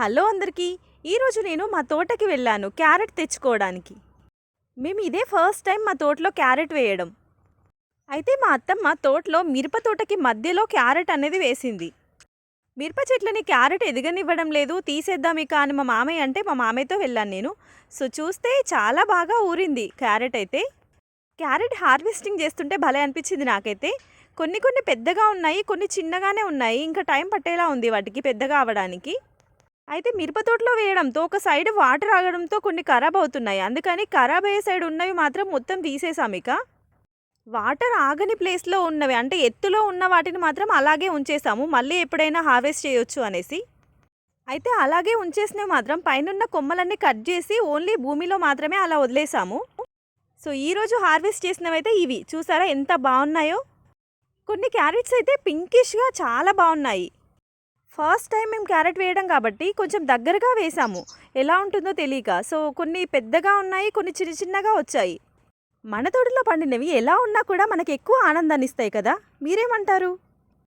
Hello అందరికీ. ఈరోజు నేను మా తోటకి వెళ్ళాను క్యారెట్ తెచ్చుకోవడానికి. మేము ఇదే ఫస్ట్ టైం మా తోటలో క్యారెట్ వేయడం. అయితే మా అత్తమ్మ తోటలో మిరప తోటకి మధ్యలో క్యారెట్ అనేది వేసింది. మిరప చెట్లని క్యారెట్ ఎదగనివ్వడం లేదు, తీసేద్దాం ఇక అని మా మామయ్య అంటే మా మామయ్యతో వెళ్ళాను నేను. సో చూస్తే చాలా బాగా ఊరింది క్యారెట్ అయితే. క్యారెట్ హార్వెస్టింగ్ చేస్తుంటే భలే అనిపించింది నాకైతే. కొన్ని కొన్ని పెద్దగా ఉన్నాయి, కొన్ని చిన్నగానే ఉన్నాయి. ఇంకా టైం పట్టేలా ఉంది వాటికి పెద్దగా అవ్వడానికి. అయితే మిరప తోటలో వేయడంతో ఒక సైడ్ వాటర్ ఆగడంతో కొన్ని ఖరాబ్ అవుతున్నాయి. అందుకని ఖరాబ్ అయ్యే సైడ్ ఉన్నవి మాత్రం మొత్తం తీసేసాం ఇక. వాటర్ ఆగని ప్లేస్లో ఉన్నవి అంటే ఎత్తులో ఉన్న వాటిని మాత్రం అలాగే ఉంచేసాము, మళ్ళీ ఎప్పుడైనా హార్వెస్ట్ చేయొచ్చు అనేసి. అయితే అలాగే ఉంచేసినవి మాత్రం పైనున్న కొమ్మలన్నీ కట్ చేసి ఓన్లీ భూమిలో మాత్రమే అలా వదిలేసాము. సో ఈరోజు హార్వెస్ట్ చేసినవి అయితే ఇవి చూసారా ఎంత బాగున్నాయో. కొన్ని క్యారెట్స్ అయితే పింకిష్గా చాలా బాగున్నాయి. ఫస్ట్ టైం మేము క్యారెట్ వేయడం కాబట్టి కొంచెం దగ్గరగా వేసాము, ఎలా ఉంటుందో తెలియక. సో కొన్ని పెద్దగా ఉన్నాయి, కొన్ని చిన్న చిన్నగా వచ్చాయి. మన తోటలో పండినవి ఎలా ఉన్నా కూడా మనకి ఎక్కువ ఆనందాన్ని ఇస్తాయి కదా, మీరేమంటారు?